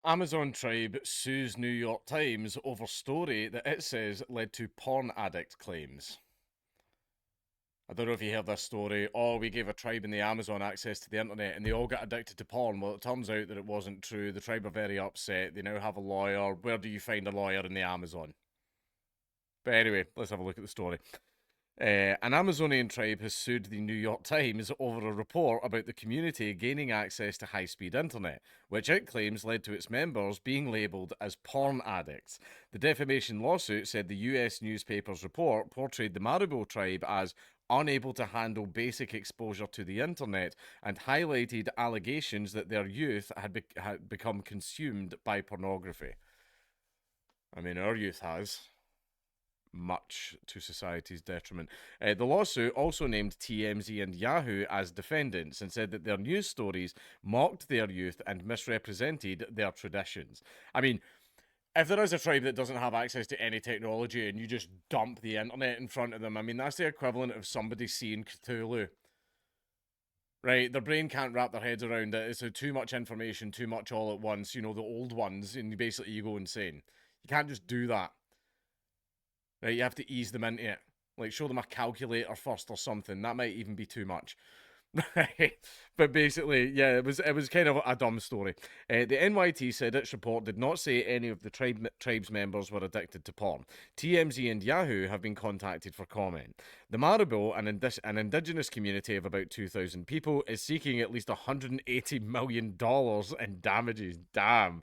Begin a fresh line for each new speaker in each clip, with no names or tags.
Amazon tribe sues New York Times over story that it says led to porn addict claims. I don't know if you heard this story. Oh, we gave a tribe in the Amazon access to the internet and they all got addicted to porn. Well, it turns out that it wasn't true. The tribe are very upset. They now have a lawyer. Where do you find a lawyer in the Amazon? But anyway, let's have a look at the story. An Amazonian tribe has sued the New York Times over a report about the community gaining access to high speed internet, which it claims led to its members being labelled as porn addicts. The defamation lawsuit said the US newspaper's report portrayed the Marabou tribe as unable to handle basic exposure to the internet and highlighted allegations that their youth had become consumed by pornography. I mean, our youth has much to society's detriment. The lawsuit also named TMZ and Yahoo as defendants and said that their news stories mocked their youth and misrepresented their traditions. I mean, if there is a tribe that doesn't have access to any technology and you just dump the internet in front of them, I mean, that's the equivalent of somebody seeing Cthulhu. Right, their brain can't wrap their heads around it. It's too much information, too much all at once. You know, the old ones, and basically you go insane. You can't just do that. Right, you have to ease them into it. Like, show them a calculator first or something. That might even be too much. But basically, yeah, it was kind of a dumb story. The NYT said its report did not say any of the tribe's members were addicted to porn. TMZ and Yahoo have been contacted for comment. The Marabou, an indigenous community of about 2,000 people, is seeking at least $180 million in damages. Damn.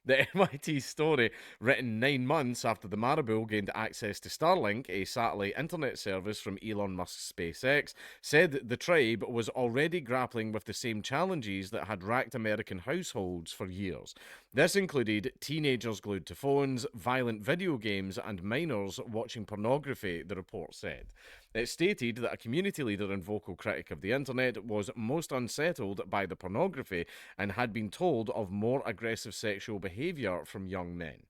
The MIT story, written 9 months after the Marabou gained access to Starlink, a satellite internet service from Elon Musk's SpaceX, said the tribe was already grappling with the same challenges that had racked American households for years. This included teenagers glued to phones, violent video games, and minors watching pornography, the report said. It stated that a community leader and vocal critic of the internet was most unsettled by the pornography and had been told of more aggressive sexual behaviour from young men.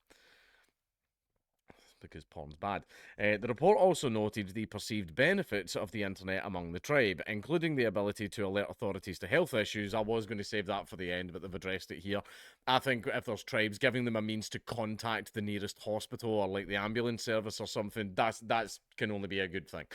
Because porn's bad. The report also noted the perceived benefits of the internet among the tribe, including the ability to alert authorities to health issues. I was going to save that for the end, but they've addressed it here. I think if there's tribes, giving them a means to contact the nearest hospital or like the ambulance service or something, that's can only be a good thing.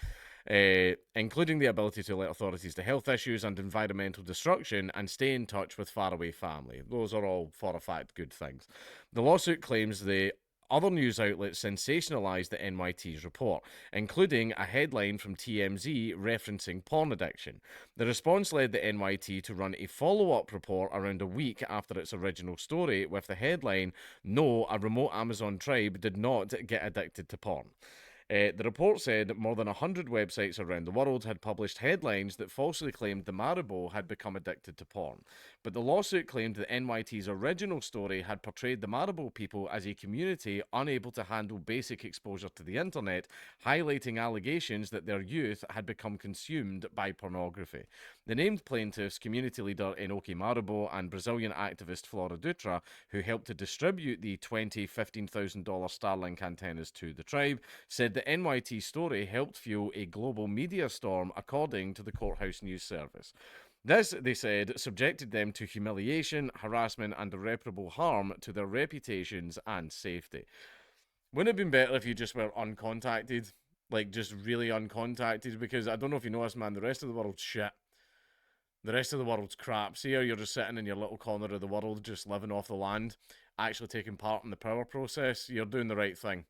Including the ability to alert authorities to health issues and environmental destruction and stay in touch with faraway family. Those are all, for a fact, good things. The lawsuit claims the other news outlets sensationalised the NYT's report, including a headline from TMZ referencing porn addiction. The response led the NYT to run a follow up report around a week after its original story with the headline, "No, a remote Amazon tribe did not get addicted to porn." The report said more than 100 websites around the world had published headlines that falsely claimed the Marabou had become addicted to porn. But the lawsuit claimed that NYT's original story had portrayed the Marabou people as a community unable to handle basic exposure to the internet, highlighting allegations that their youth had become consumed by pornography. The named plaintiffs, community leader Enoki Marabou and Brazilian activist Flora Dutra, who helped to distribute the $15,000 Starlink antennas to the tribe, said the NYT story helped fuel a global media storm, according to the Courthouse News Service. This, they said, subjected them to humiliation, harassment, and irreparable harm to their reputations and safety. Wouldn't it have been better if you just were uncontacted? Like, just really uncontacted? Because I don't know if you know this, man, the rest of the world's shit. The rest of the world's crap. See how you're just sitting in your little corner of the world, just living off the land, actually taking part in the power process? You're doing the right thing.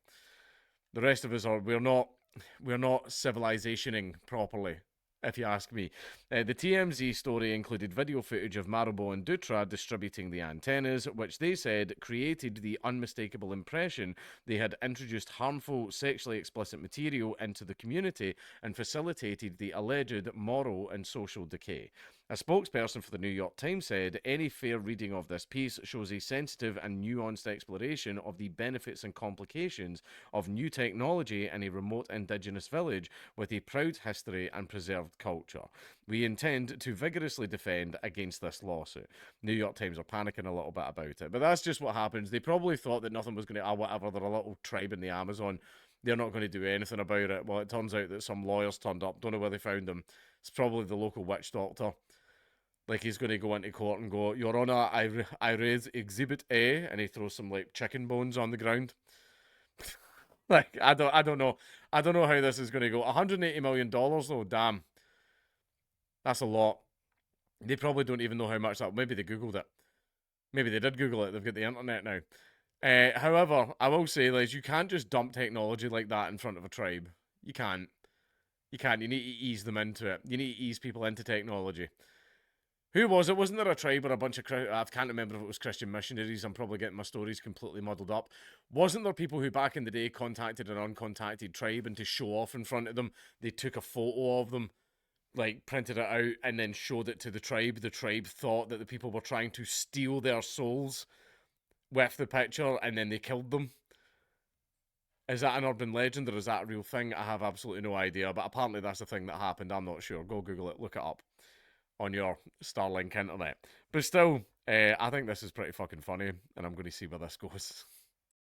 The rest of us are we're not civilizationing properly, if you ask me. The TMZ story included video footage of Marabou and Dutra distributing the antennas, which they said created the unmistakable impression they had introduced harmful, sexually explicit material into the community and facilitated the alleged moral and social decay. A spokesperson for the New York Times said any fair reading of this piece shows a sensitive and nuanced exploration of the benefits and complications of new technology in a remote indigenous village with a proud history and preserved culture. We intend to vigorously defend against this lawsuit. New York Times are panicking a little bit about it, but that's just what happens. They probably thought that nothing was going to, whatever, they're a little tribe in the Amazon. They're not going to do anything about it. Well, it turns out that some lawyers turned up. Don't know where they found them. It's probably the local witch doctor. Like he's going to go into court and go, Your Honor, I raise Exhibit A, and he throws some like chicken bones on the ground. Like I don't know, I don't know how this is going to go. $180 million though, damn, that's a lot. They probably don't even know how much that. Maybe they googled it. Maybe they did Google it. They've got the internet now. However, I will say, Liz, you can't just dump technology like that in front of a tribe. You can't. You can't. You need to ease them into it. You need to ease people into technology. Who was it? Wasn't there a tribe or a bunch of... I can't remember if it was Christian missionaries. I'm probably getting my stories completely muddled up. Wasn't there people who back in the day contacted an uncontacted tribe, and to show off in front of them, they took a photo of them, like printed it out, and then showed it to the tribe? The tribe thought that the people were trying to steal their souls with the picture, and then they killed them. Is that an urban legend or is that a real thing? I have absolutely no idea, but apparently that's a thing that happened. I'm not sure. Go Google it, look it up on your Starlink internet. But still, I think this is pretty fucking funny, and I'm going to see where this goes.